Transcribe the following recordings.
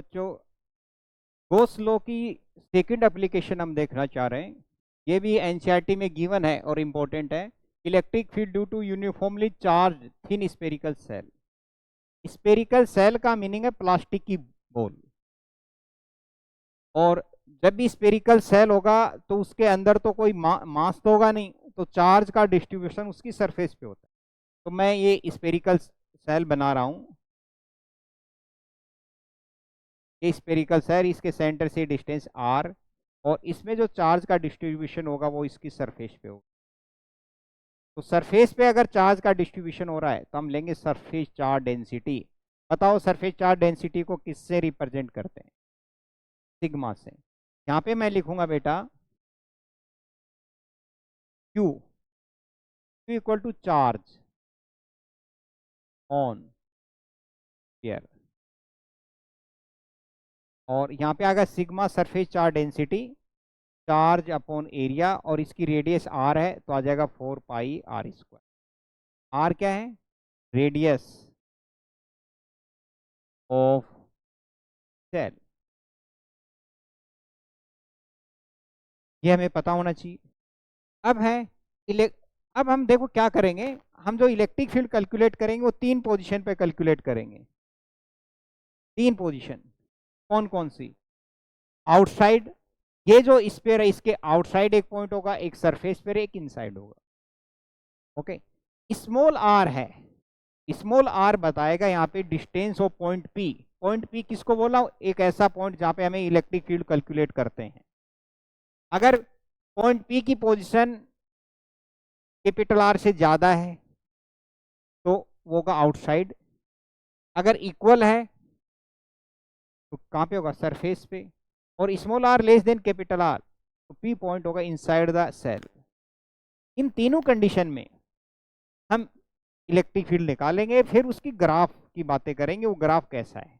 बच्चों, गोस लॉ की second application हम देखना चाह रहे हैं। ये भी एनसीईआरटी में गिवन है और इम्पोर्टेंट है। Electric field due to uniformly charge thin spherical shell. Spherical shell का मीनिंग है प्लास्टिक की बॉल। और जब भी स्पेरिकल सेल होगा तो उसके अंदर तो कोई मास तो होगा नहीं, तो चार्ज का डिस्ट्रीब्यूशन उसकी सरफेस पे होता है। तो मैं ये स्पेरिकल सेल बना रहा हूं। ये स्पेरिकल सेल, इसके सेंटर से डिस्टेंस r, और इसमें जो चार्ज का डिस्ट्रीब्यूशन होगा वो इसकी सरफेस पे होगा। तो सरफेस पे अगर चार्ज का डिस्ट्रीब्यूशन हो रहा है तो हम लेंगे सरफेस चार्ज डेंसिटी। बताओ सरफेस चार्ज डेंसिटी को किससे रिप्रेजेंट करते हैं? सिग्मा से। यहाँ पे मैं लिखूंगा बेटा Q, Q equal to charge on air, और यहाँ पे आएगा sigma surface charge density, charge upon area, और इसकी रेडियस r है तो आ जाएगा 4πr²। r क्या है? Radius of shell. ये हमें पता होना चाहिए। अब है इलेक्ट अब हम देखो क्या करेंगे। हम जो इलेक्ट्रिक फील्ड कैलकुलेट करेंगे वो 3 पोजीशन पे कैलकुलेट करेंगे। 3 पोजीशन कौन कौन सी? आउटसाइड, ये जो स्फीयर है इसके आउटसाइड एक पॉइंट होगा, एक सरफेस पर, एक इनसाइड होगा। ओके। स्मॉल आर है, स्मॉल आर बताएगा यहाँ पे distance of point P. Point P किसको बोला? एक ऐसा पॉइंट जहां पे हमें इलेक्ट्रिक फील्ड कैलकुलेट करते हैं। अगर पॉइंट पी की पोजीशन कैपिटल आर से ज्यादा है तो वो होगा आउटसाइड। अगर इक्वल है तो कहाँ पे होगा? सरफेस पे। और small R less than capital R तो पी पॉइंट होगा इनसाइड द सेल। इन तीनों कंडीशन में हम इलेक्ट्रिक फील्ड निकालेंगे, फिर उसकी ग्राफ की बातें करेंगे, वो ग्राफ कैसा है।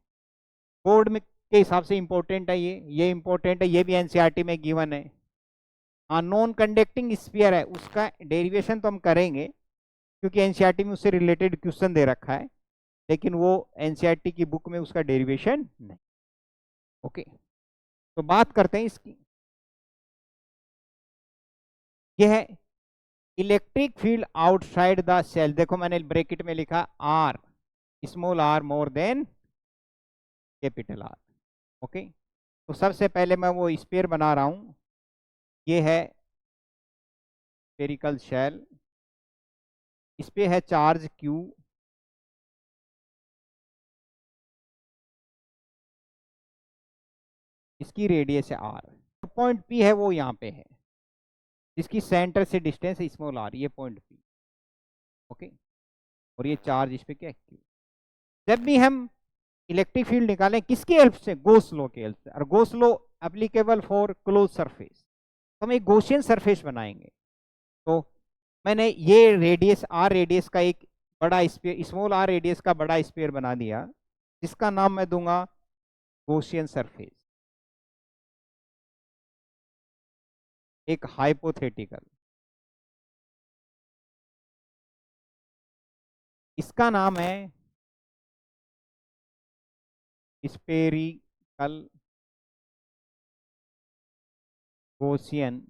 बोर्ड में के हिसाब से इंपॉर्टेंट है, ये इंपॉर्टेंट है, ये भी एनसीईआरटी में गिवन है। हाँ, नॉन कंडक्टिंग स्फीयर है उसका डेरिवेशन तो हम करेंगे क्योंकि एनसीईआरटी में उससे रिलेटेड क्वेश्चन दे रखा है, लेकिन वो एनसीईआरटी की बुक में उसका डेरिवेशन नहीं। ओके, तो बात करते हैं इसकी। यह है electric field outside the shell. देखो मैंने ब्रैकेट में लिखा R, small R more than capital R. Okay, तो सबसे पहले मैं वो स्फीयर बना रहा हूं। ये है स्फेरिकल शेल, इस पे है चार्ज Q, इसकी रेडियस है r। पॉइंट P है वो यहाँ पे है, जिसकी सेंटर से डिस्टेंस है स्मॉल r, ये पॉइंट P। ओके, और ये चार्ज इस पे क्या है? Q। जब भी हम इलेक्ट्रिक फील्ड निकालें किसकी हेल्प से? गॉस लॉ की हेल्प से। और Gauss law applicable for close surface, तो हम एक गॉसियन सरफेस बनाएंगे। तो मैंने ये रेडियस आर रेडियस का एक बड़ा स्पेयर, स्मॉल आर रेडियस का बड़ा स्पेयर बना दिया, जिसका नाम मैं दूंगा गॉसियन सरफेस। एक हाइपोथेटिकल, इसका नाम है स्पेरिकल गॉसियन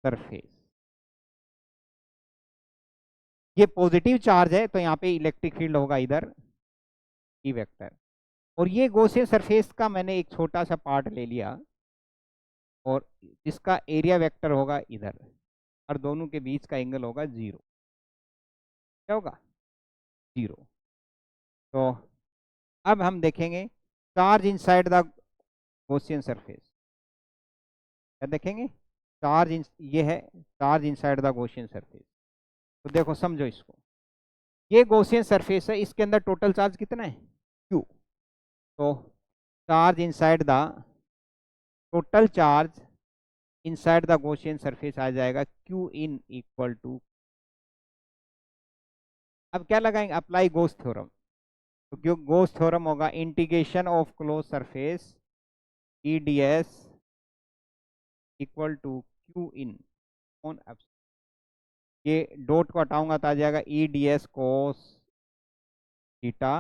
सरफेस। ये पॉजिटिव चार्ज है तो यहाँ पे इलेक्ट्रिक फील्ड होगा इधर ई वेक्टर। और ये गॉसियन सरफेस का मैंने एक छोटा सा पार्ट ले लिया, और इसका एरिया वेक्टर होगा इधर, और दोनों के बीच का एंगल होगा 0। क्या होगा? 0। तो अब हम देखेंगे charge inside the Gaussian surface. क्या देखेंगे? ये है charge inside the Gaussian surface. तो देखो समझो इसको, ये गॉसियन सरफेस है, इसके अंदर टोटल चार्ज कितना है? Q। तो charge inside the total charge inside the Gaussian surface आ जाएगा Q इन इक्वल टू, अब क्या लगाएंगे? Apply Gauss theorem. तो जो गॉस थ्योरम होगा integration of close surface EDS equal to Q in on, ये डॉट को हटाऊंगा तो आ जाएगा EDS cos theta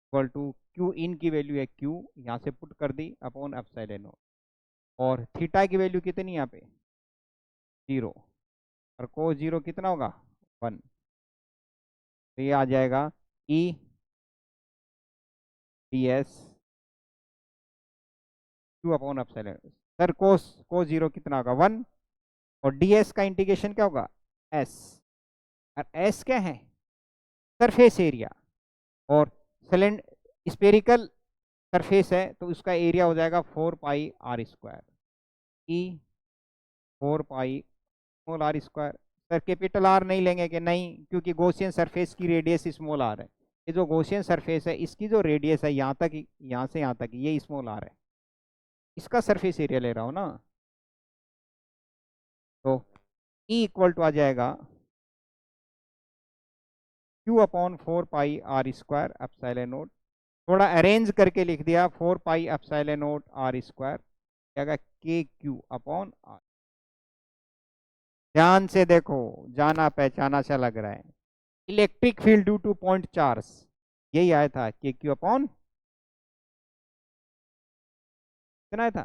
equal to Q in की वैल्यू है क्यू, यहाँ से पुट कर दी अपॉन एप्सिलॉन नॉट, और थीटा की वैल्यू कितनी यहाँ पे 0, और कोस 0 कितना होगा 1, तो ये आ जाएगा E D S Q upon epsilon. Sir कोस 0 कितना होगा 1, और डी एस का इंटीग्रेशन क्या होगा एस, और एस क्या है सरफेस एरिया, और सिलेंड स्पेरिकल सरफेस है तो उसका एरिया हो जाएगा 4πr², E 4π small R square. Sir capital R नहीं लेंगे कि नहीं, क्योंकि गॉसियन सरफेस की रेडियस स्मॉल आर है, ये जो गॉसियन सरफेस है इसकी जो रेडियस है यहाँ तक, यहाँ से यहाँ तक ये स्मॉल आर है, इसका सरफेस एरिया ले रहा हूँ ना, तो ई इक्वल टू आ जाएगा Q upon 4πr² epsilon not, थोड़ा अरेंज करके लिख दिया 4π एप्सिलॉन नॉट r², क्या के क्यू अपॉन आर। ध्यान से देखो, जाना पहचाना सा लग रहा है, electric field due to point charge, यही आया था के क्यू अपॉन, कितना आया था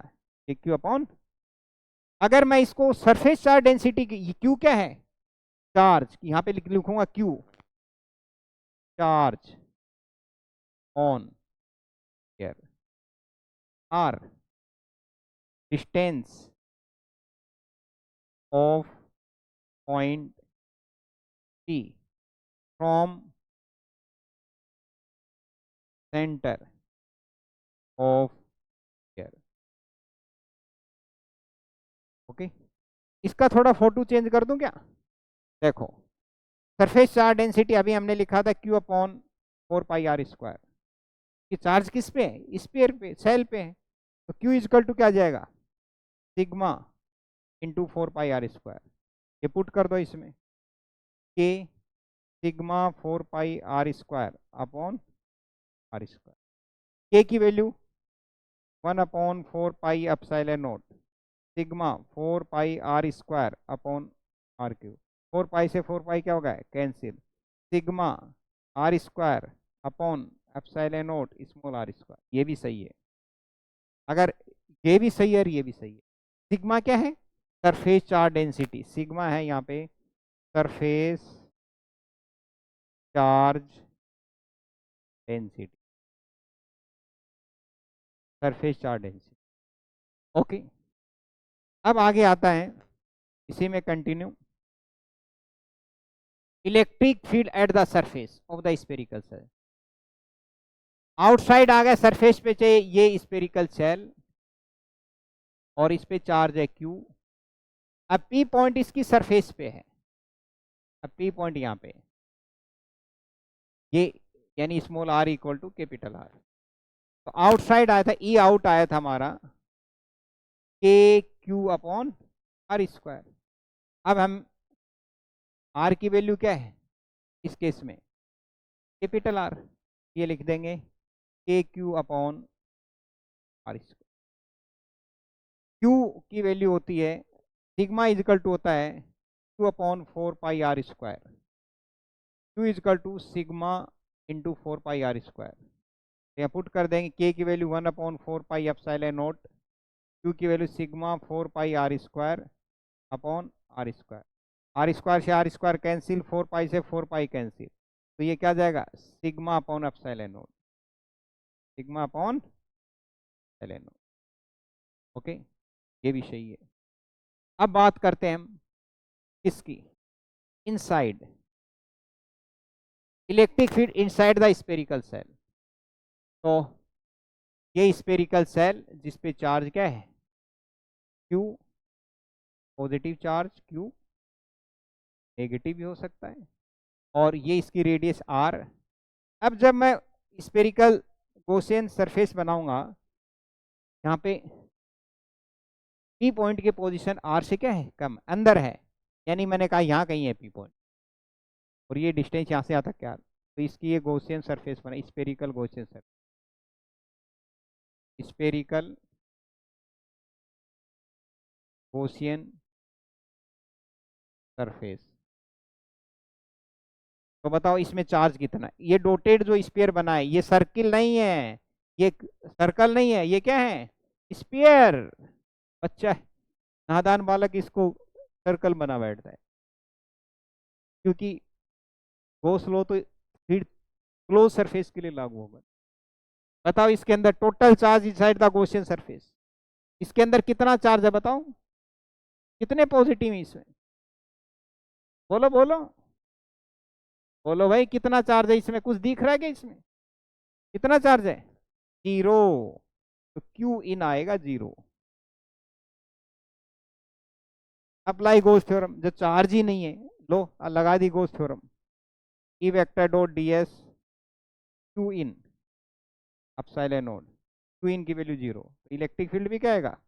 के क्यू अपॉन, अगर मैं इसको सरफेस चार्ज डेंसिटी की, क्यू क्या है चार्ज, यहाँ पे लिखूंगा Q charge on air, R distance of point T from centre of air. Okay, इसका थोड़ा फोटो चेंज कर दूं क्या, देखो सरफेस चार्ज डेंसिटी अभी हमने लिखा था क्यू अपॉन 4πr², कि चार्ज किस पे है स्फीयर पे सेल पे है, तो क्यू इजकल टू क्या जाएगा सिग्मा इंटू 4πr², ये पुट कर दो इसमें, के सिग्मा 4πr² अपॉन r², के की value 1/4π epsilon naught sigma 4πr² upon r³, 4π से 4π क्या होगा cancel, sigma r² upon epsilon naught small r², ये भी सही है, अगर ये भी सही है और ये भी सही है। सिग्मा क्या है सरफेस चार्ज डेंसिटी, सिग्मा है यहाँ पे surface charge density, surface charge density. Okay, अब आगे आता है इसी में continue, electric field at the surface of the spherical shell, outside आ गया सरफेस पे चाहिए ये स्पेरिकल सेल, और इस पे चार्ज है क्यू, अब पी पॉइंट इसकी सरफेस पे है, अब पी पॉइंट यहाँ पे ये, यानी small R equal to capital R, तो आउटसाइड आया था ई आउट आया था हमारा के क्यू अपॉन r², अब हम आर की वैल्यू क्या है इस केस में कैपिटल आर, ये लिख देंगे K Q upon r², Q की वैल्यू होती है सिग्मा इजकल टू होता है Q upon 4πr², Q equal to sigma into 4πr², यहाँ पुट कर देंगे के की वैल्यू 1/4π एप्सिलॉन नॉट, क्यू की value sigma 4πr² upon r², r² से r² कैंसिल, 4π से 4π कैंसिल, तो ये क्या जाएगा sigma upon epsilon naught, sigma upon epsilon not. Okay, ये भी सही है। अब बात करते हैं हम इसकी inside, electric field inside the spherical shell, तो ये स्पेरिकल सेल जिस पे चार्ज क्या है Q, positive charge Q, negative भी हो सकता है, और ये इसकी रेडियस आर। अब जब मैं स्पेरिकल गॉसियन सरफेस बनाऊंगा, यहाँ पे पी पॉइंट की पोजीशन आर से क्या है कम अंदर है, यानी मैंने कहा यहाँ कहीं है पी पॉइंट, और ये डिस्टेंस यहाँ से आता क्या, तो इसकी ये गॉसियन सरफेस बना spherical Gaussian surface, spherical Gaussian surface, तो बताओ इसमें चार्ज कितना है? ये डॉटेड जो स्फीयर बना है ये सर्किल नहीं है, ये सर्कल नहीं है, ये क्या है? स्फीयर। बच्चा है, नादान बालक इसको सर्कल बना बैठता है, क्योंकि गॉस लॉ तो फिर क्लोज सरफेस के लिए लागू होगा। बताओ इसके अंदर total charge inside the Gaussian surface, इसके अंदर कितना चार्ज है बताओ, कितने पॉजिटिव है इसमें? बोलो बोलो बोलो भाई, कितना चार्ज है इसमें? कुछ दिख रहा है क्या इसमें? कितना चार्ज है? 0। तो क्यू इन आएगा 0। अप्लाई गॉस थ्योरम, जो चार्ज ही नहीं है, लो लगा दी Gauss theorem. E vector dot D S Q in epsilon naught, Q in की वैल्यू 0, इलेक्ट्रिक फील्ड भी क्या आएगा?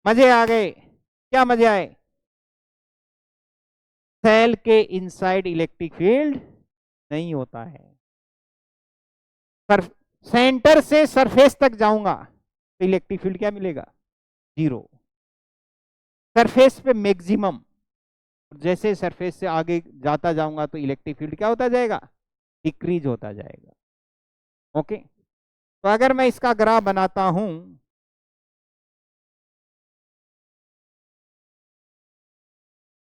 मजे आ गए? क्या मजे आए? सेल के इनसाइड इलेक्ट्रिक फील्ड नहीं होता है। सेंटर से सरफेस तक जाऊंगा तो इलेक्ट्रिक फील्ड क्या मिलेगा? 0। सरफेस पे मैक्सिमम, जैसे सरफेस से आगे जाता जाऊंगा तो इलेक्ट्रिक फील्ड क्या होता जाएगा? डिक्रीज होता जाएगा। ओके, तो अगर मैं इसका ग्राफ बनाता हूं,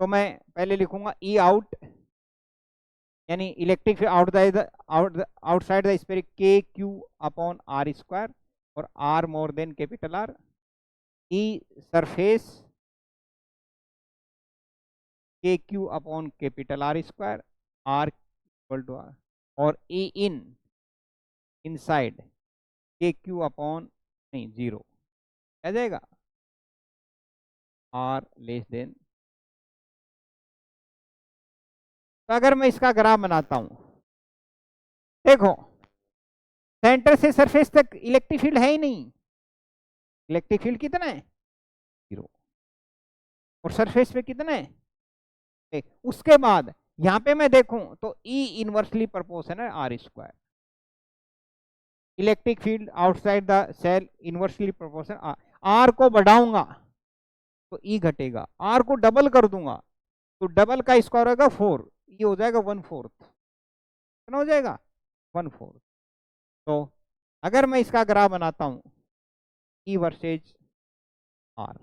तो मैं पहले लिखूंगा ई आउट, यानी electric field outside the sphere के क्यू अपॉन आर स्क्वायर, और R more than capital R. E surface के Q upon capital R square, R equal to R, और ई इन इनसाइड के क्यू अपॉन नहीं 0 आ जाएगा, are less then. तो अगर मैं इसका ग्राफ बनाता हूं, देखो सेंटर से सरफेस तक इलेक्ट्रिक फील्ड है ही नहीं, इलेक्ट्रिक फील्ड कितना है? 0। और सरफेस पे कितना है? उसके बाद यहां पे मैं देखूं तो ई इनवर्सली प्रोपोर्शनल है R square, electric field outside the shell inversely proportional. R को बढ़ाऊंगा तो ई घटेगा, आर को डबल कर दूंगा तो डबल का स्क्वायर होगा 4, ये हो जाएगा 1/4। कितना हो जाएगा? 1/4। तो अगर मैं इसका ग्राफ बनाता हूं ई वर्सेज आर,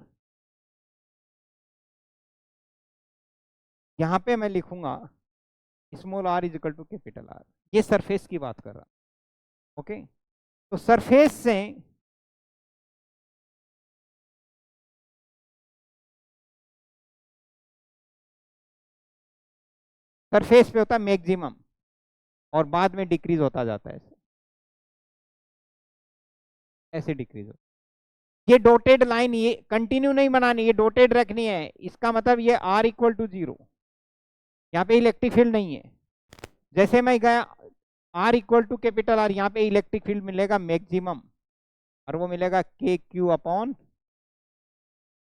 यहां पे मैं लिखूंगा small R is equal to capital R, ये सरफेस की बात कर रहा। ओके, तो सरफेस से सरफेस पे होता है मैक्सिमम और बाद में डिक्रीज होता जाता है, ऐसे डिक्रीज होता। ये डॉटेड लाइन ये कंटिन्यू नहीं बनानी, ये डॉटेड रखनी है, इसका मतलब ये आर इक्वल टू 0, यहाँ पे इलेक्ट्रिक फील्ड नहीं है। जैसे मैं गया R equal to capital are, यहाँ पे इलेक्ट्रिक फील्ड मिलेगा मैक्सिमम, और वो मिलेगा के क्यू अपॉन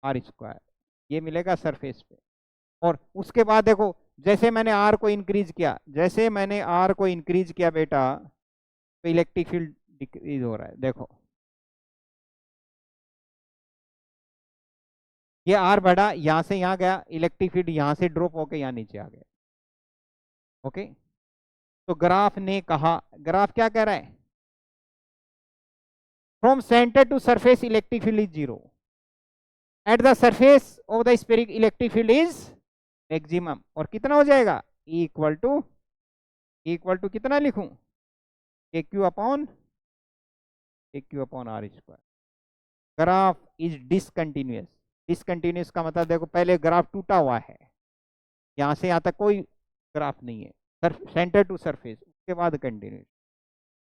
आर स्क्वायर, ये मिलेगा सरफेस पे। और उसके बाद देखो जैसे मैंने आर को इंक्रीज किया, जैसे मैंने आर को इंक्रीज किया बेटा, तो इलेक्ट्रिक फील्ड डिक्रीज हो रहा है। देखो ये आर बढ़ा, यहां से यहां गया, इलेक्ट्रिक फील्ड यहां से ड्रॉप होकर यहां नीचे आ गया। ओके, तो ग्राफ ने कहा, ग्राफ क्या कह रहा है? From centre to surface electric field is 0, at the surface of the sphere electric field is maximum. और कितना हो जाएगा? E इक्वल टू कितना लिखूं? K Q upon R square. Graph is discontinuous. Discontinuous का मतलब देखो पहले ग्राफ टूटा हुआ है, यहां से यहां तक कोई ग्राफ नहीं है, सेंटर टू सरफेस, उसके बाद कंटिन्यूअस।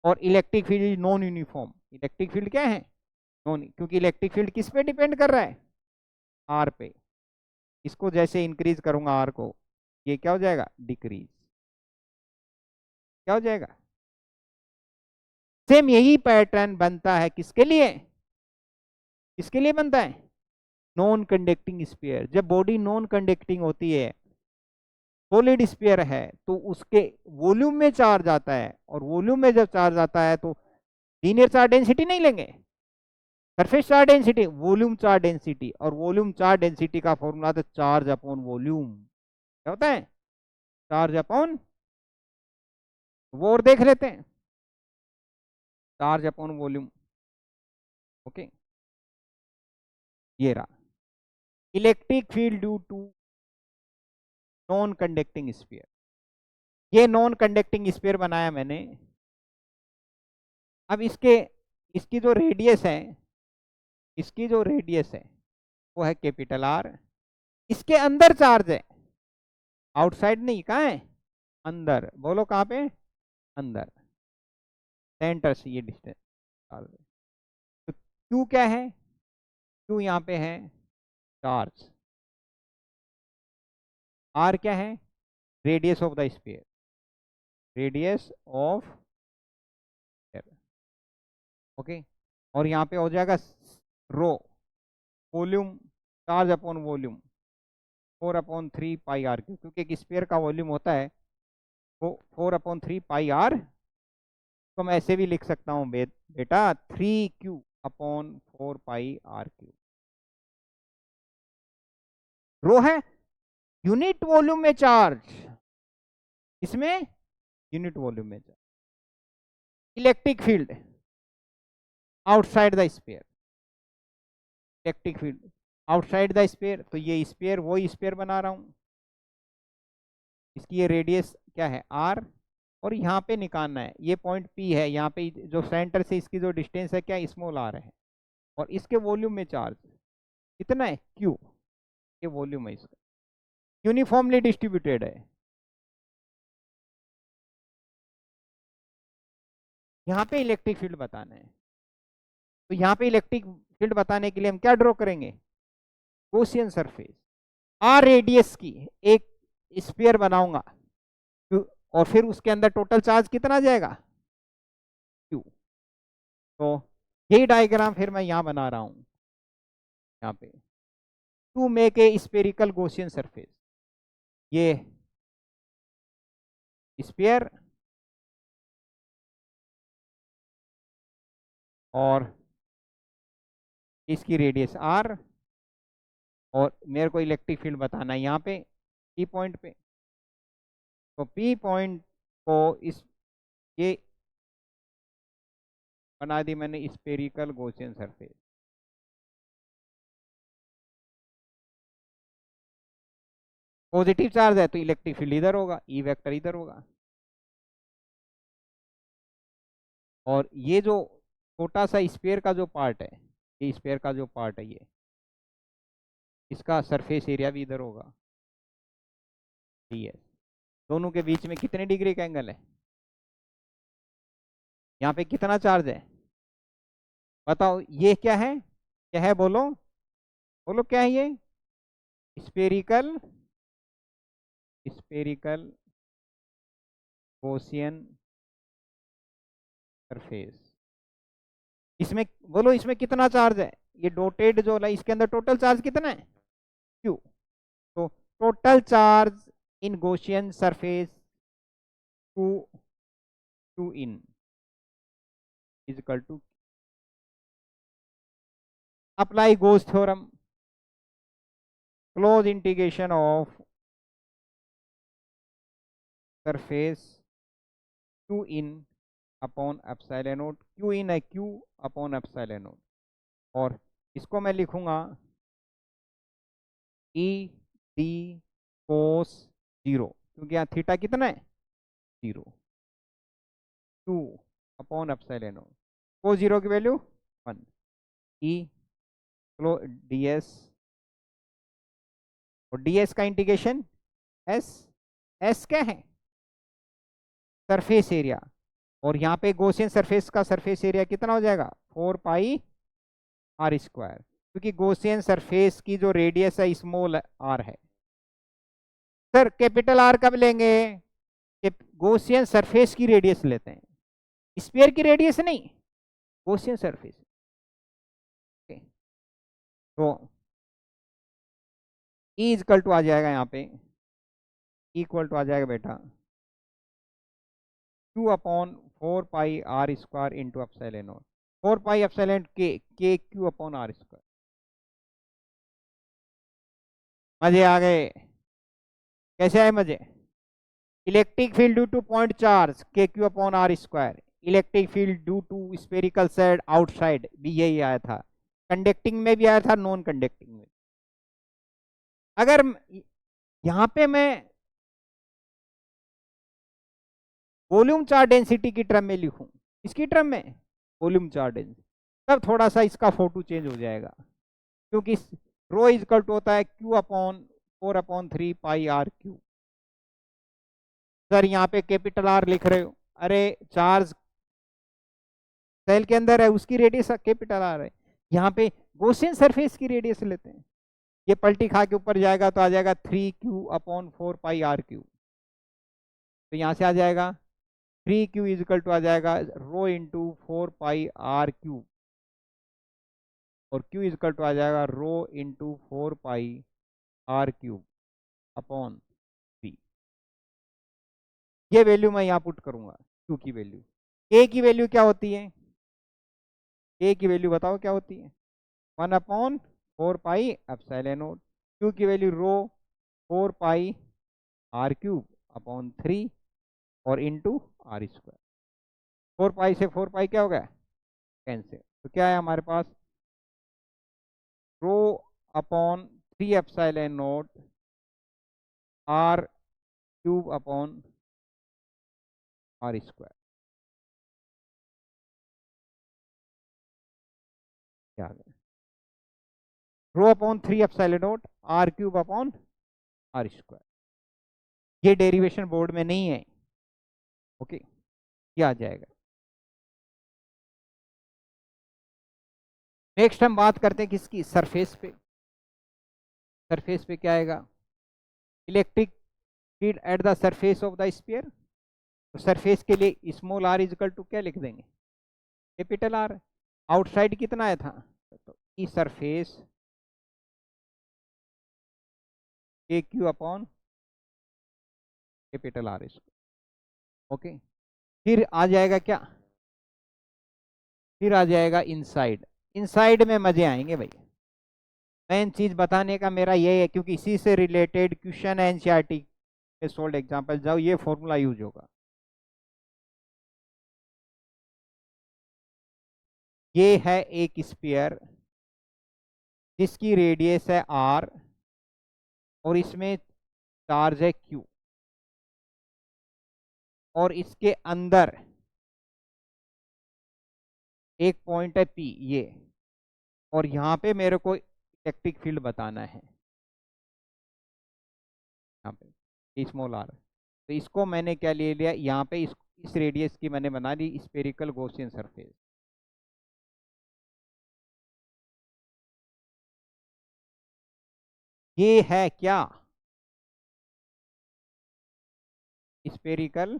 और electric field non uniform, electric field क्या है? नॉन, क्योंकि इलेक्ट्रिक फील्ड किस पे डिपेंड कर रहा है? आर पे। इसको जैसे इंक्रीज करूंगा आर को, ये क्या हो जाएगा? डिक्रीज। क्या हो जाएगा? सेम यही पैटर्न बनता है किसके लिए? किसके लिए बनता है? Non conducting sphere. जब बॉडी नॉन कंडक्टिंग होती है, सॉलिड स्फीयर है, तो उसके वॉल्यूम में चार्ज आता है, और वॉल्यूम में जब चार्ज आता है तो लीनियर चार्ज डेंसिटी नहीं लेंगे, surface charge density, volume charge density. और वॉल्यूम चार्ज डेंसिटी का फॉर्मूला तो चार्ज अपॉन वॉल्यूम। क्या होता है? चार्ज अपॉन वो और देख लेते हैं, चार्ज अपॉन वॉल्यूम। ओके, ये रहा electric field due to non conducting sphere. ये नॉन कंडक्टिंग स्फीयर बनाया मैंने। अब इसकी जो रेडियस है, इसकी जो रेडियस है वो है कैपिटल आर। इसके अंदर चार्ज है, आउटसाइड नहीं, कहाँ है, अंदर। बोलो कहाँ पे, अंदर, सेंटर से ये डिस्टेंस। तो क्यू क्या है, क्यू यहाँ पे है चार्ज, आर क्या है, radius of the sphere, radius of sphere. Okay, और यहाँ पे हो जाएगा rho, volume, charge upon volume 4/3 πr cube, क्योंकि एक स्फीयर का वॉल्यूम होता है वो 4/3 πr। तो मैं ऐसे भी लिख सकता हूँ बेटा 3Q/4πr3। रो है यूनिट वॉल्यूम में चार्ज, इसमें यूनिट वॉल्यूम में charge. Electric field outside the sphere, electric field outside the sphere, तो ये स्फीयर वही स्फीयर बना रहा हूं, इसकी ये रेडियस क्या है आर, और यहाँ पे निकालना है, ये पॉइंट पी है, यहाँ पे जो सेंटर से इसकी जो डिस्टेंस है क्या, स्मॉल आर है, और इसके वॉल्यूम में चार्ज कितना है क्यू, ये वॉल्यूम है इसका, यूनिफॉर्मली डिस्ट्रीब्यूटेड है। यहाँ पे इलेक्ट्रिक फील्ड बताना है, तो यहाँ पे इलेक्ट्रिक फील्ड बताने के लिए हम क्या ड्रॉ करेंगे, गॉसियन सरफेस, आर रेडियस की एक स्फीयर बनाऊंगा, और फिर उसके अंदर टोटल चार्ज कितना आ जाएगा क्यू। तो यही डायग्राम फिर मैं यहाँ बना रहा हूँ, यहाँ पे to make a spherical Gaussian surface, ये स्फीयर और इसकी रेडियस आर, और मेरे को इलेक्ट्रिक फील्ड बताना है यहाँ पे पी पॉइंट पे। तो पी पॉइंट को इस ये बना दी मैंने spherical Gaussian surface. Positive charge है तो इलेक्ट्रिक फील्ड इधर होगा, ई वेक्टर इधर होगा, और ये जो छोटा सा स्फीयर का जो पार्ट है, ये स्फीयर का जो पार्ट है ये, इसका सरफेस एरिया भी इधर होगा ds। दोनों के बीच में कितने डिग्री का एंगल है, यहाँ पे कितना चार्ज है बताओ, ये क्या है, क्या है बोलो, बोलो क्या है ये, स्फेरिकल, स्फेरिकल गॉसियन सरफेस। इसमें बोलो इसमें कितना चार्ज है, ये डॉटेड जो है इसके अंदर टोटल चार्ज कितना है क्यू। तो total charge in Gaussian surface to to in is equal to, apply Gauss theorem, close integration of surface Q in upon epsilon naught, Q in है क्यू अपॉन एप्सिलॉन नॉट, और इसको मैं लिखूंगा E d cos 0, क्योंकि यहाँ theta कितना है 0, 2 upon epsilon not, कोस 0 की वैल्यू 1, ई क्लो डी एस, और डी एस का इंटीग्रेशन एस, एस क्या है सरफेस एरिया, और यहाँ पे गॉसियन सरफेस का सरफेस एरिया कितना हो जाएगा 4πr², क्योंकि गॉसियन सरफेस की जो रेडियस है स्मॉल आर है। सर कैपिटल आर कब लेंगे, गॉसियन सरफेस की रेडियस लेते हैं, स्फीयर की रेडियस नहीं, गॉसियन सरफेस। तो ई इक्वल टू आ जाएगा यहाँ पे, इक्वल टू आ जाएगा बेटा 2/4πr² into epsilon not, 4 epsilon के Q/r²। मजे आ गए, कैसे आए मजे, electric field due to point charge के Q upon R square, electric field due to spherical side outside भी यही आया था, कंडक्टिंग में भी आया था, नॉन कंडक्टिंग में। अगर यहां पे मैं वॉल्यूम चार्ज डेंसिटी की टर्म में लिखूं, इसकी टर्म में वॉल्यूम चार्ज डेंसिटी, तब थोड़ा सा इसका फोटो चेंज हो जाएगा, क्योंकि रो इज इक्वल टू होता है Q upon 4/3 pi R cube. Sir यहाँ पे कैपिटल आर लिख रहे हो, अरे चार्ज सेल के अंदर है, उसकी रेडियस कैपिटल आर है। यहाँ पे गॉसियन सरफेस की रेडियस लेते हैं, ये पलटी खा के ऊपर जाएगा तो आ जाएगा 3Q/4 पाई आर क्यू। तो यहाँ से आ जाएगा 3Q इज इक्वल टू आ जाएगा rho into 4 pi R cube, और Q इज इक्वल टू आ जाएगा rho into 4 pi R cube upon 3। ये वैल्यू मैं यहाँ पुट करूंगा, Q की वैल्यू। K की वैल्यू क्या होती है? K की वैल्यू बताओ क्या होती है? 1/4 पाई एप्सिलॉन नॉट। Q की वैल्यू रो 4 पाई r³ अपॉन 3 और इंटू आर स्क्वायर। 4 पाई से 4 पाई क्या हो गया? कैंसिल। तो क्या है हमारे पास? Rho upon 3 epsilon naught r³ upon R square. क्या आ गया? Rho upon 3 epsilon naught r³ upon R square. ये डेरिवेशन बोर्ड में नहीं है, ओके, ये आ जाएगा। नेक्स्ट हम बात करते हैं किसकी? सरफेस पे। सरफेस पे क्या आएगा? Electric field at the surface of the sphere. तो सरफेस के लिए small r is equal to क्या लिख देंगे? Capital R. आउटसाइड कितना आया था? तो ई सरफेस के Q upon capital R square. Okay, फिर आ जाएगा क्या? फिर आ जाएगा इनसाइड। इनसाइड में मजे आएंगे भाई। मेन चीज बताने का मेरा ये है, क्योंकि इसी से रिलेटेड क्वेश्चन एनसीईआरटी में सोल्ड एग्जांपल जाओ, ये फॉर्मूला यूज होगा। ये है एक स्फीयर जिसकी रेडियस है r और इसमें चार्ज है q, और इसके अंदर एक पॉइंट है p ये, और यहाँ पे मेरे को इलेक्ट्रिक फील्ड बताना है, यहाँ पे स्मॉल r। तो इसको मैंने क्या ले लिया यहाँ पे, इस रेडियस की मैंने बना ली स्फेरिकल गॉसियन सरफेस। ये है क्या? Spherical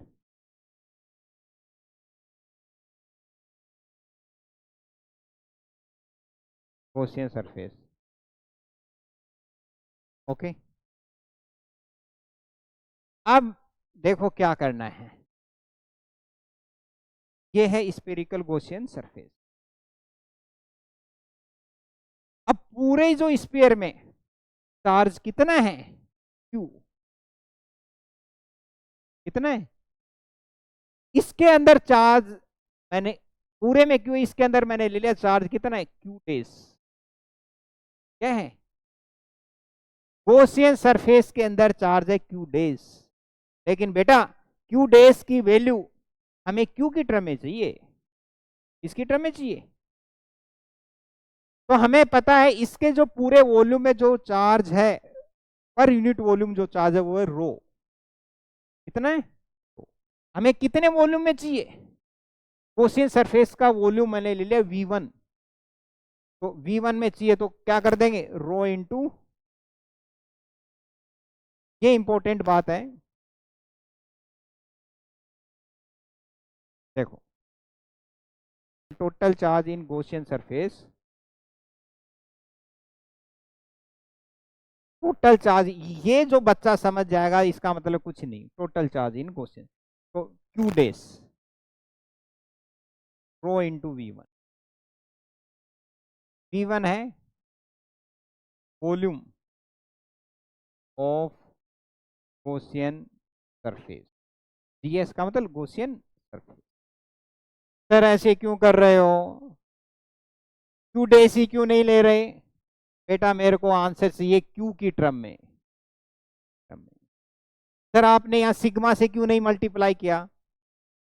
Gaussian surface. ओके, अब देखो क्या करना है। ये है स्फेरिकल गॉसियन सरफेस। अब पूरे जो स्फीयर में चार्ज कितना है? Q कितना है? इसके अंदर चार्ज मैंने पूरे में क्यों, इसके अंदर मैंने ले लिया चार्ज कितना है? Q days. क्या है? गॉसियन सरफेस के अंदर चार्ज है Q डेज। लेकिन बेटा Q डेज की वैल्यू हमें Q की टर्म में चाहिए, इसकी टर्म में चाहिए। तो हमें पता है इसके जो पूरे वॉल्यूम में जो चार्ज है, पर यूनिट वॉल्यूम जो चार्ज है वो है रो। कितना है? हमें कितने वॉल्यूम में चाहिए? गॉसियन सरफेस का वॉल्यूम मैंने ले लिया V1, तो V1 में चाहिए तो क्या कर देंगे? रो इंटू, ये इंपॉर्टेंट बात है, देखो total charge in Gaussian surface, total charge, ये जो बच्चा समझ जाएगा इसका मतलब कुछ नहीं, टोटल चार्ज इन गॉसियन, तो Q डेज रो इंटू V1। V1 है volume of Gaussian surface, GS का मतलब गॉसियन सरफेस। सर ऐसे क्यों कर रहे हो, क्यू डेसी क्यों नहीं ले रहे? बेटा मेरे को आंसर चाहिए क्यू की टर्म में। सर आपने यहाँ सिग्मा से क्यों नहीं मल्टीप्लाई किया?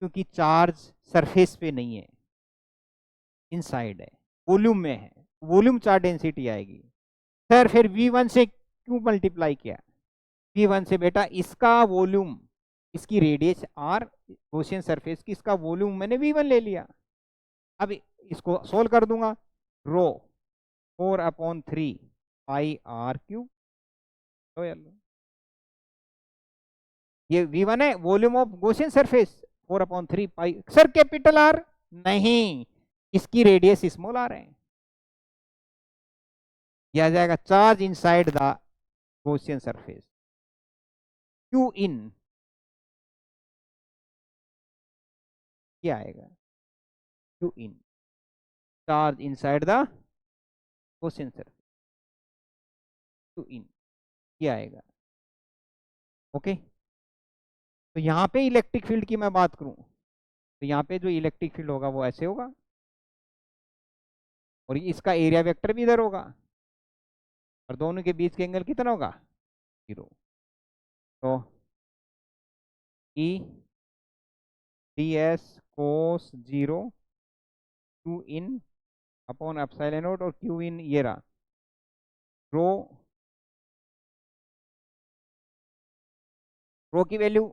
क्योंकि चार्ज सरफेस पे नहीं है, इनसाइड है, वॉल्यूम में है, वॉल्यूम चार्ज डेंसिटी आएगी। सर फिर V1 से क्यों मल्टीप्लाई किया? V1 से बेटा इसका वॉल्यूम, इसकी रेडियस R, गॉसियन सरफेस की, इसका वॉल्यूम मैंने V1 ले लिया। अब इसको सोल्व कर दूंगा, रो 4/3 पाई R क्यूब। तो ये V1 है, volume of Gaussian surface 4/3 pi. Sir capital R नहीं, इसकी रेडियस स्मॉल r है। यह आ जाएगा charge inside the Gaussian surface, Q इन क्या आएगा, Q in charge inside the Gaussian surface, Q इन क्या आएगा। ओके, तो यहाँ पे इलेक्ट्रिक फील्ड की मैं बात करूं तो यहाँ पे जो इलेक्ट्रिक फील्ड होगा वो ऐसे होगा, और इसका एरिया वेक्टर भी इधर होगा, और दोनों के बीच के एंगल कितना होगा, 0। तो E ds cos 0 Q इन अपॉन एप्सिलॉन नॉट, और Q इन ये रहा रो, रो की वैल्यू,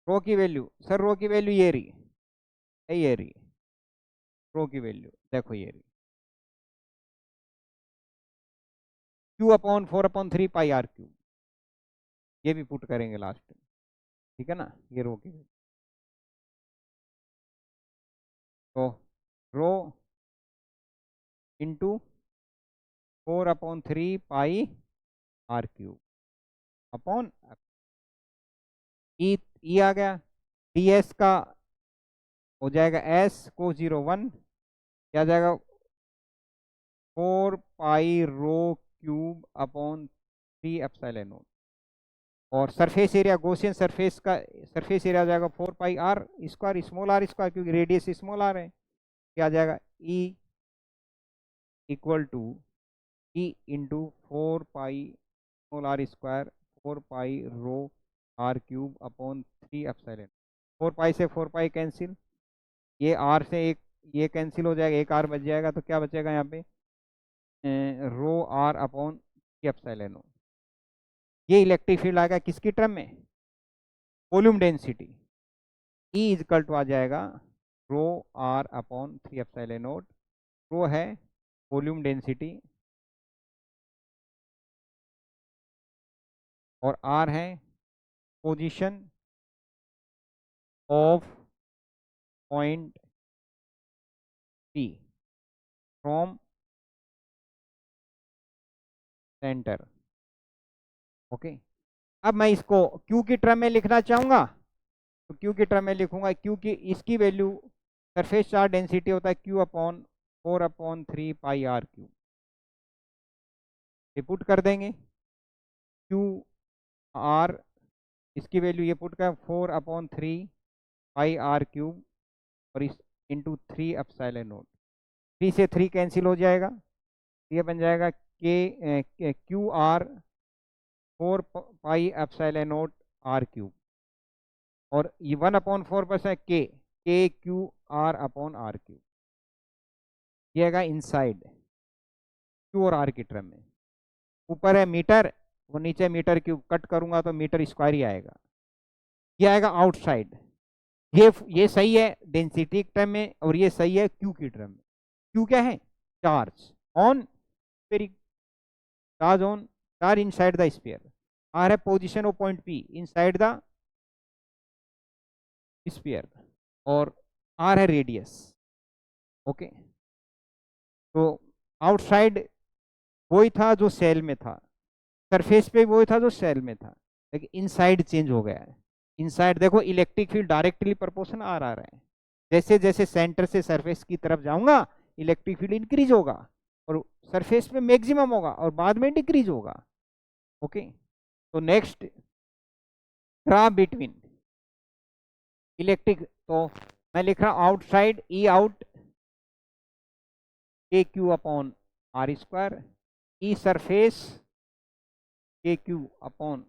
रो की वैल्यू सर, रो की वैल्यू ये रही, ये रही रो की वैल्यू, देखो ये रही Q/4/3 पाई R क्यूब, ये भी पुट करेंगे लास्ट में, ठीक है ना, ये रो की वैल्यू। तो रो इंटू 4/3 पाई R क्यूब अपॉन ई आ गया, ds का हो जाएगा s को 0 1, क्या जाएगा 4 pi rho cube upon 3 epsilon naught, और सरफेस एरिया गॉसियन सरफेस का सरफेस एरिया आ जाएगा 4 pi r square, small r square, क्योंकि रेडियस स्मॉल r है। क्या आ जाएगा E equal to E into 4 pi small r square 4 pi rho r cube upon 3 epsilon. 4 pi से 4 pi cancel, ये r से एक ये कैंसिल हो जाएगा, एक r बच जाएगा, तो क्या बचेगा यहाँ पे रो r अपॉन एप्सिलॉन। ये इलेक्ट्रिक फील्ड आएगा किसकी टर्म में, volume density. E equal to आ जाएगा rho r upon 3 epsilon naught, rho है वॉल्यूम डेंसिटी और r है position of point P from centre. Okay, अब मैं इसको Q की टर्म में लिखना चाहूंगा, तो Q की टर्म में लिखूंगा, Q की इसकी वैल्यू सरफेस चार्ज डेंसिटी होता है Q/4/3 पाई R क्यूब, ये पुट कर देंगे Q R, इसकी वैल्यू ये पुट कर 4/3 पाई R क्यूब, और इस इंटू 3 एप्सिलॉन नॉट, 3 से 3 कैंसिल हो जाएगा, ये बन जाएगा QR 4 pi epsilon not R cube, और ये 1/4 बस है KQ R/R क्यूब, ये आएगा इनसाइड Q और R की टर्म में। ऊपर है मीटर, वो नीचे मीटर क्यूब, कट करूंगा तो मीटर स्क्वायर ही आएगा, ये आएगा आउटसाइड। ये सही है डेंसिटी की टर्म में, और ये सही है Q की टर्म में। Q क्या है, charge on spheric, charge on, charge inside the sphere. R है position of point P inside the sphere, और R है रेडियस। ओके, तो आउटसाइड वही था जो सेल में था, सरफेस पे वही था जो सेल में था, लेकिन इनसाइड चेंज हो गया है। इनसाइड देखो इलेक्ट्रिक फील्ड डायरेक्टली प्रोपोर्शनल आ रहा है, जैसे जैसे सेंटर से सरफेस की तरफ जाऊंगा इलेक्ट्रिक फील्ड इंक्रीज होगा, और सरफेस पे मैक्सिमम होगा और बाद में डिक्रीज होगा। ओके, तो नेक्स्ट ग्राफ बिटवीन इलेक्ट्रिक, तो मैं लिख रहा हूँ आउटसाइड ई आउट के Q upon R square, E surface के Q upon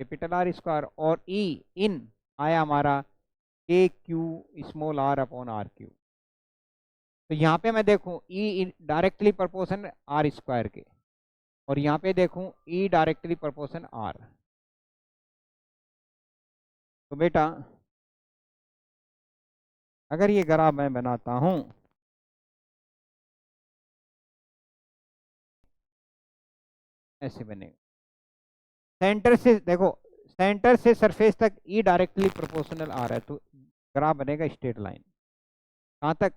capital R square, और ई इन आया हमारा के Q small R upon R cube. तो यहाँ पे मैं देखूँ E directly proportion R square के, और यहाँ पे देखूँ ई डायरेक्टली प्रोपोर्शन आर। तो बेटा अगर ये ग्राफ मैं बनाता हूँ, ऐसे बनेगा। सेंटर से देखो, सेंटर से सरफेस तक ई डायरेक्टली प्रोपोर्शनल आ रहा है, तो ग्राफ बनेगा स्ट्रेट लाइन। कहाँ तक?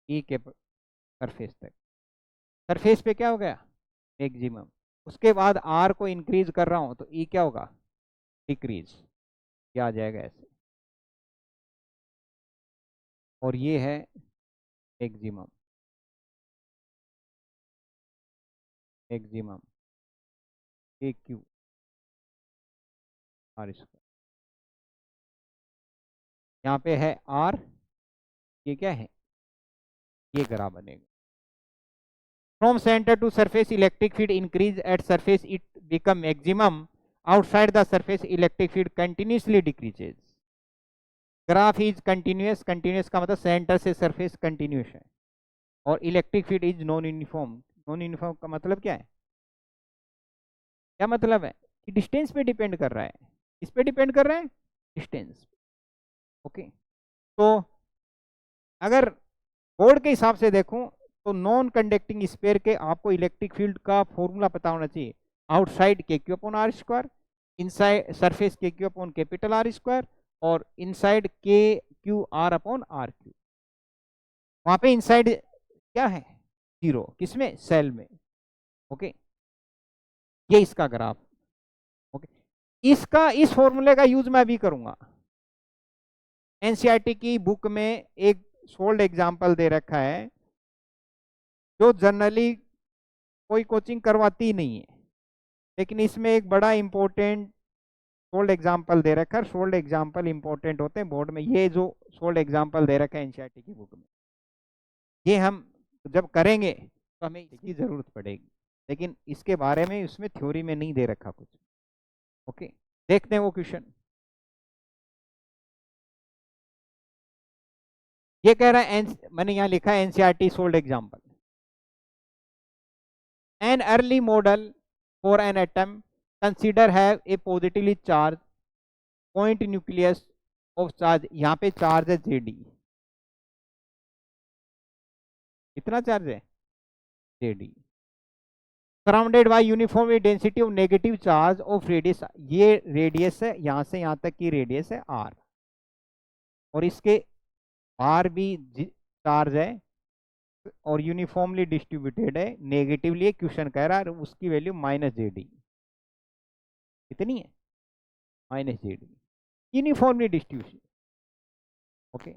ई के सरफेस तक। सरफेस पे क्या हो गया? मैक्सिमम। उसके बाद आर को इंक्रीज कर रहा हूँ तो ई क्या होगा? डिक्रीज। ये आ जाएगा ऐसे, और ये है मैक्सिमम। मैक्सिमम के क्यू आर स्क्वायर, यहाँ पे है आर, ये क्या है? ये ग्राफ बनेगा। From centre to surface electric field increase at surface it become maximum, outside the surface electric field continuously decreases. Graph is continuous, continuous का मतलब सेंटर से सरफेस कंटिन्यूस है, और electric field is non uniform. Non uniform का मतलब क्या है? क्या मतलब है? कि डिस्टेंस पे डिपेंड कर रहा है। किस पे डिपेंड कर रहा है? डिस्टेंस। ओके। तो अगर बोर्ड के हिसाब से देखूं तो नॉन कंडक्टिंग स्फीयर के आपको इलेक्ट्रिक फील्ड का फॉर्मूला पता होना चाहिए। आउटसाइड के Q upon R square, inside surface के Q upon capital R square, और इनसाइड के Q R upon R cube. वहां पे इनसाइड क्या है? जीरो। किसमें? सेल में। ओके, ये इसका ग्राफ। ओके, इसका इस फॉर्मूले का यूज मैं भी करूंगा। एनसीईआरटी की बुक में एक सोल्ड एग्जांपल दे रखा है, जो जनरली कोई कोचिंग करवाती नहीं है, लेकिन इसमें एक बड़ा इंपॉर्टेंट सोल्ड एग्जांपल दे रखा है। सोल्ड एग्जांपल इंपॉर्टेंट होते हैं बोर्ड में। ये जो सोल्ड एग्जांपल दे रखा है एनसीईआरटी की बुक में, ये हम जब करेंगे तो हमें इसकी जरूरत पड़ेगी, लेकिन इसके बारे में उसमें थ्योरी में नहीं दे रखा कुछ। ओके, देखते हैं वो क्वेश्चन। ये कह रहा है मैंने यहाँ लिखा है NCERT sold example. An early model for an atom consider have a positively charge point nucleus of charge, यहाँ पे चार्ज है जेडी। कितना चार्ज है? JD. Surrounded by uniform density of negative charge of radius, ये radius है, यहाँ से यहाँ तक की रेडियस है आर, और इसके बाहर भी चार्ज है, और यूनिफॉर्मली डिस्ट्रीब्यूटेड है। नेगेटिवली क्वेश्चन कह रहा है, उसकी वैल्यू माइनस जेडी। कितनी है? Minus Ze. Uniformly distribution. Okay.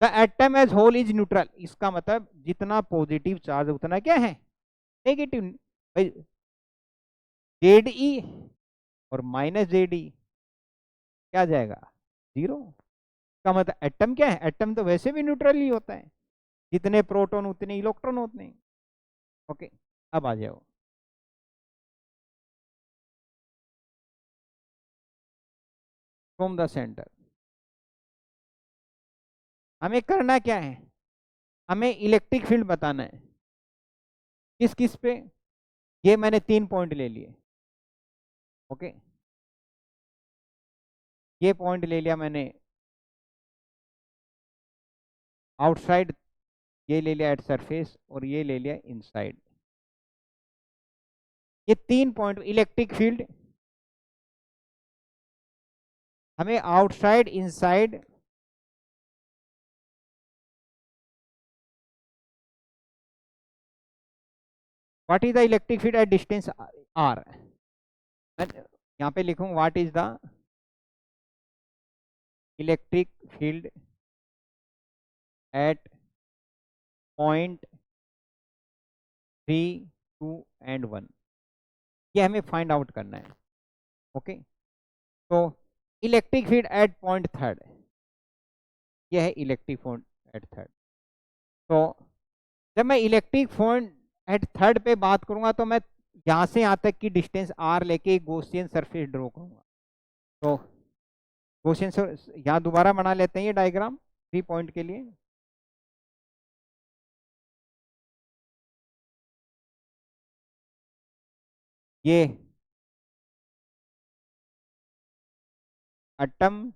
The atom as whole is neutral, इसका मतलब जितना पॉजिटिव चार्ज उतना क्या है? नेगेटिव। जेड ई और माइनस जेड ई क्या जाएगा? जीरो। का मतलब एटम क्या है? एटम तो वैसे भी न्यूट्रल ही होता है, जितने प्रोटॉन उतने इलेक्ट्रॉन होते हैं। ओके, अब आ जाओ। फ्रॉम द सेंटर हमें करना क्या है? हमें इलेक्ट्रिक फील्ड बताना है। किस किस पे? ये मैंने 3 पॉइंट ले लिए। ओके, ये पॉइंट ले लिया मैंने आउटसाइड, ये ले लिया एट सरफेस, और ये ले लिया इनसाइड। ये 3 पॉइंट इलेक्ट्रिक फील्ड हमें outside, inside, what is the electric field at distance r. यहाँ पे लिखूं what is the electric field at point 3, 2 and 1, ये हमें फाइंड आउट करना है। ओके, तो electric field at point third, यह है इलेक्ट्रिक फील्ड एट थर्ड। तो जब मैं इलेक्ट्रिक फील्ड एट थर्ड पे बात करूंगा तो मैं यहाँ से यहाँ तक की डिस्टेंस आर लेके एक गॉसियन सरफेस ड्रॉ करूंगा। तो गॉसियन यहाँ दोबारा बना लेते हैं ये डायग्राम 3 पॉइंट के लिए। ये एटम,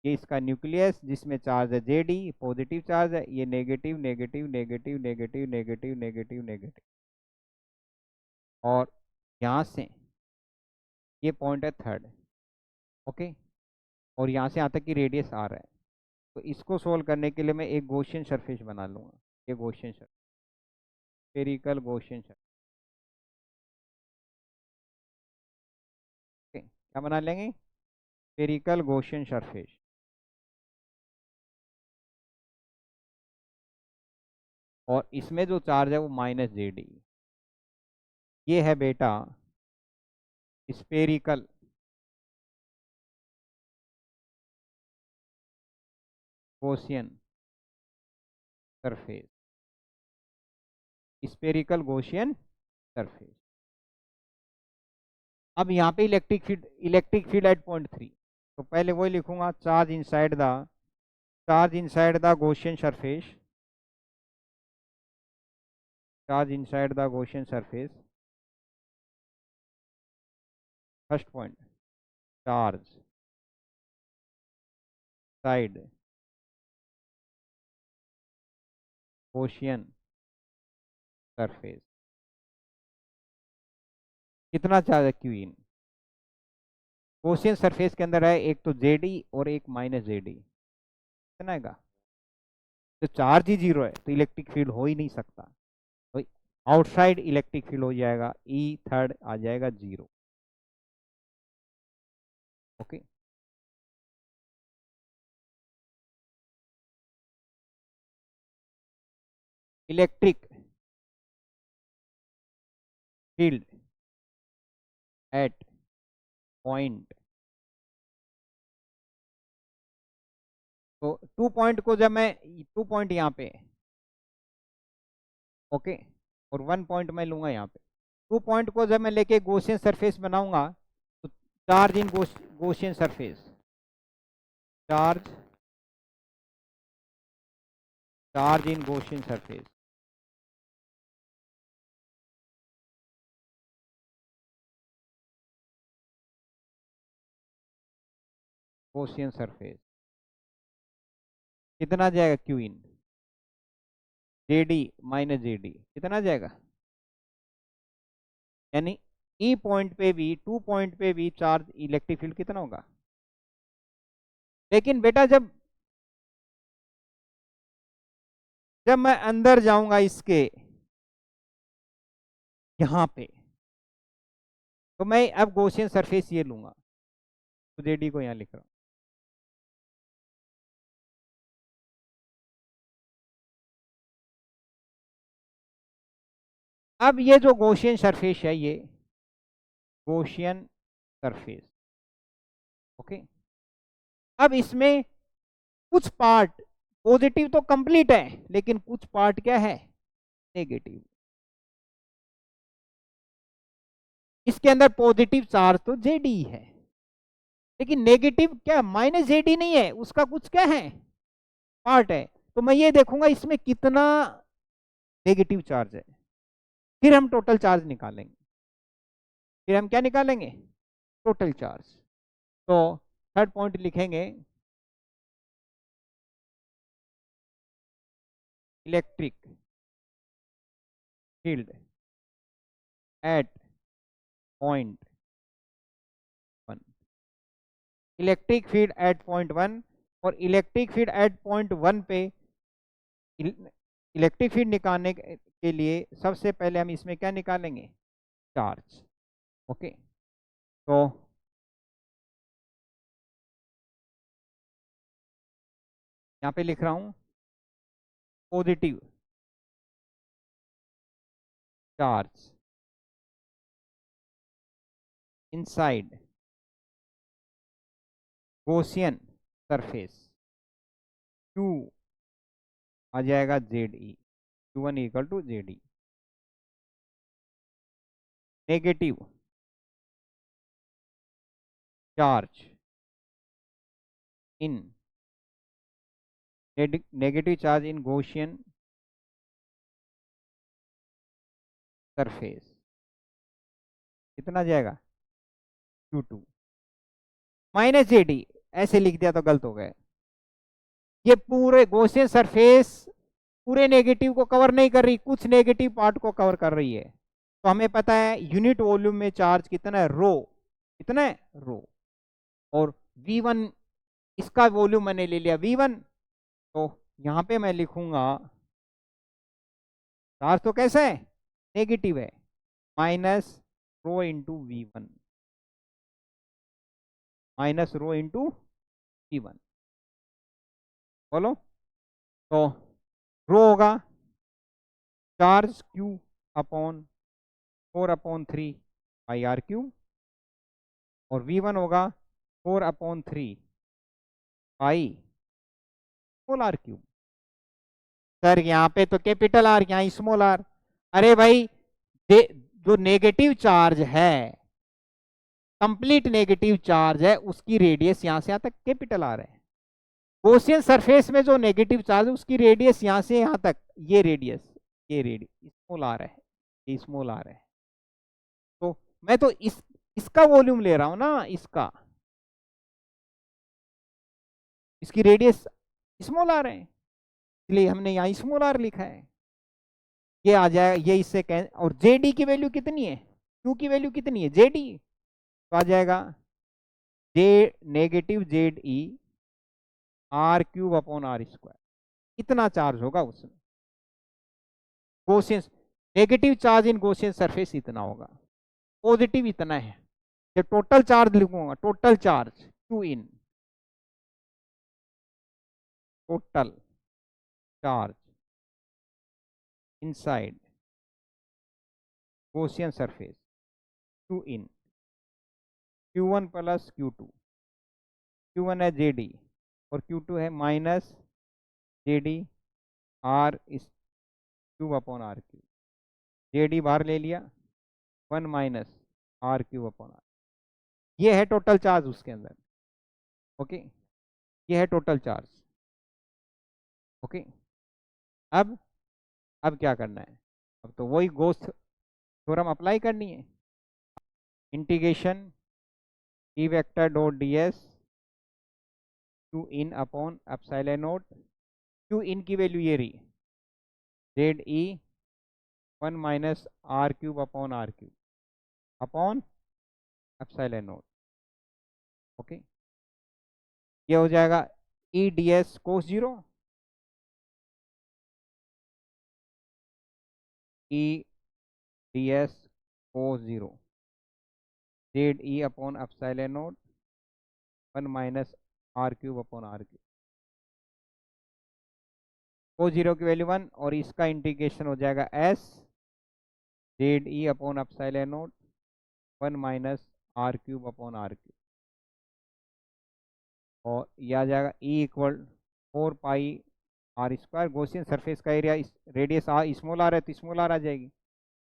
ये इसका न्यूक्लियस जिसमें चार्ज है जेडी, पॉजिटिव चार्ज है, ये negative negative negative negative negative negative negative, और यहाँ से ये पॉइंट है थर्ड। ओके, और यहाँ से यहाँ तक की रेडियस आ रहा है। तो इसको सोल्व करने के लिए मैं एक गॉसियन सरफेस बना लूंगा, ये Gaussian surface, spherical Gaussian surface. क्या बना लेंगे? Spherical Gaussian surface. और इसमें जो चार्ज है वो माइनस जे डी। ये है बेटा spherical Gaussian surface, spherical Gaussian surface. अब यहाँ पे electric field at point three, तो पहले वही लिखूंगा, charge inside the Gaussian surface, charge inside the Gaussian surface. First point, charge side Gaussian surface. कितना चार्ज है क्यू इन? गॉसियन सरफेस के अंदर है एक तो जेडी और एक माइनस जेडी, कितना आएगा? तो चार्ज ही जीरो है तो इलेक्ट्रिक फील्ड हो ही नहीं सकता, तो आउटसाइड इलेक्ट्रिक फील्ड हो जाएगा, ई थर्ड आ जाएगा zero. Okay, electric field at point, तो 2 पॉइंट को जब मैं 2 पॉइंट यहाँ पे, ओके, और 1 पॉइंट मैं लूंगा यहाँ पे, 2 पॉइंट को जब मैं लेके गॉसियन सरफेस बनाऊंगा तो charge in Gaussian surface, charge charge in Gaussian surface, Gaussian surface कितना जाएगा Q in? JD minus JD कितना जाएगा? यानी ई पॉइंट पे भी 2 पॉइंट पे भी चार्ज इलेक्ट्रिक फील्ड कितना होगा? लेकिन बेटा जब जब मैं अंदर जाऊंगा इसके यहां पे, तो मैं अब गॉसियन सरफेस ये लूंगा, तो जेडी को यहां लिख रहा हूं। अब ये जो गॉसियन सरफेस है, ये गॉसियन सरफेस, ओके। अब इसमें कुछ पार्ट पॉजिटिव तो कंप्लीट है, लेकिन कुछ पार्ट क्या है? नेगेटिव। इसके अंदर पॉजिटिव चार्ज तो जेडी है, लेकिन नेगेटिव क्या माइनस जेडी नहीं है, उसका कुछ क्या है? पार्ट है। तो मैं ये देखूंगा इसमें कितना नेगेटिव चार्ज है, फिर हम टोटल चार्ज निकालेंगे। फिर हम क्या निकालेंगे? Total charge. तो थर्ड पॉइंट लिखेंगे, electric field at point one, electric field at point one. और electric field at point one पे इलेक्ट्रिक फील्ड निकालने के लिए सबसे पहले हम इसमें क्या निकालेंगे? चार्ज। ओके, तो यहाँ पे लिख रहा हूं positive charge inside Gaussian surface Q आ जाएगा ZE, Q1 equal to ZE। Negative charge in negative charge in Gaussian surface कितना जाएगा Q2 माइनस ZE। ऐसे लिख दिया तो गलत हो गया। ये पूरे गॉसियन सरफेस पूरे नेगेटिव को कवर नहीं कर रही, कुछ नेगेटिव पार्ट को कवर कर रही है। तो हमें पता है यूनिट वॉल्यूम में चार्ज कितना है, रो, कितना है रो। और V1 इसका वॉल्यूम मैंने ले लिया V1, तो यहां पे मैं लिखूंगा चार्ज तो कैसा है नेगेटिव है, minus rho into V1, minus rho into V1। बोलो तो रो होगा charge Q upon 4/3 pi r cube, और V1 होगा 4/3 pi small r cube. Sir यहाँ पे तो कैपिटल आर, यहाँ स्मॉल आर। अरे भाई जो नेगेटिव चार्ज है, कंप्लीट नेगेटिव चार्ज है, उसकी रेडियस यहाँ से यहाँ तक कैपिटल आर है। गॉसियन सरफेस में जो नेगेटिव चार्ज है उसकी रेडियस यहाँ से यहाँ तक, ये रेडियस स्मॉल आर है, ये स्मॉल आर है। तो मैं तो इसका वॉल्यूम ले रहा हूं ना, इसकी रेडियस स्मॉल आर है, इसलिए हमने यहाँ स्मॉल आर लिखा है। ये आ जाएगा, ये इससे और जेडी की वैल्यू कितनी है, क्यू की वैल्यू कितनी है जेडी, तो आ जाएगा जे negative ZE R³ upon R²। इतना चार्ज होगा उसमें Gaussian, negative charge in Gaussian surface इतना होगा, पॉजिटिव इतना है। ये टोटल चार्ज लिखूंगा, total charge Q in, total charge inside Gaussian surface Q in, Q1 plus Q2, Q1 है ZD और Q2 है minus ZD R³ upon R³। ZD बाहर ले लिया, 1 माइनस R³ अपॉन R। ये है टोटल चार्ज उसके अंदर। ओके, ये है टोटल चार्ज। ओके, अब क्या करना है, अब तो वही गोस थ्योरम अप्लाई करनी है। Integration E vector dot ds Q in upon epsilon not, Q इन की वैल्यू ये रही ZE 1 minus R³ upon R³ upon epsilon not. Okay, ये हो जाएगा E ds cos 0, E ds cos 0 ZE upon epsilon not 1 minus R³ upon R³। cos 0 की value 1, और इसका integration हो जाएगा S ZE upon epsilon not 1 minus R³ upon R³, और यह आ जाएगा E इक्वल 4 पाई R²। गॉसियन सरफेस का area, radius small R है तो स्मॉल आर आ जाएगी,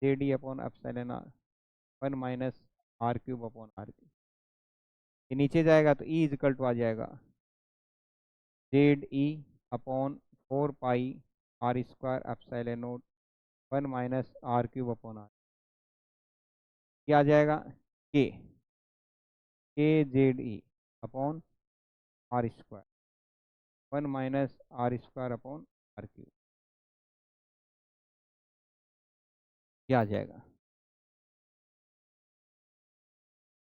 ZE upon epsilon 1 minus R³ upon R³। ये नीचे जाएगा तो E इक्वल टू आ जाएगा ZE upon 4 pi R² epsilon not 1 minus R³ upon R। ये आ जाएगा K ZE upon R² 1 minus R² upon R³। ये आ जाएगा।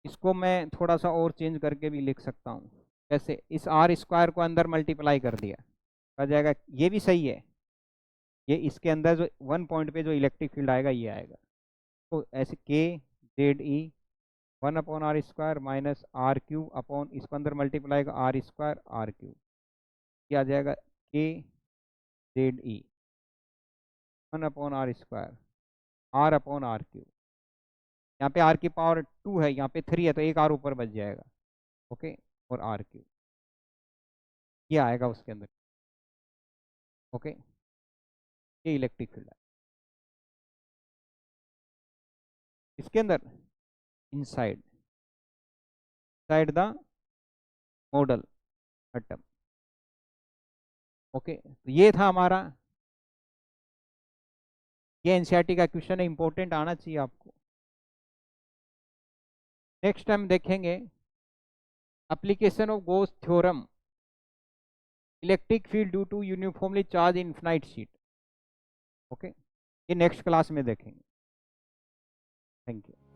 इसको मैं थोड़ा सा और चेंज करके भी लिख सकता हूँ, जैसे इस R² को अंदर मल्टीप्लाई कर दिया, आ जाएगा, ये भी सही है। ये इसके अंदर जो 1 पॉइंट पे जो इलेक्ट्रिक फील्ड आएगा ये आएगा, तो ऐसे K ZE 1 upon R² minus R³ upon, इसको अंदर मल्टीप्लाई का R² R³। ये आ जाएगा K ZE 1 upon R² R upon R³। यहाँ पे R की पावर 2 है, यहाँ पे 3 है, तो एक R ऊपर बच जाएगा। ओके, और आर क्यूब, ये आएगा उसके अंदर। ओके, ये इलेक्ट्रिक फील्ड है इसके अंदर, inside side the model atom. Okay, तो ये था हमारा, ये एनसीईआरटी का क्वेश्चन है, इंपॉर्टेंट आना चाहिए आपको। नेक्स्ट टाइम देखेंगे application of Gauss theorem, electric field due to uniformly charge infinite sheet. Okay, ये नेक्स्ट क्लास में देखेंगे। Thank you.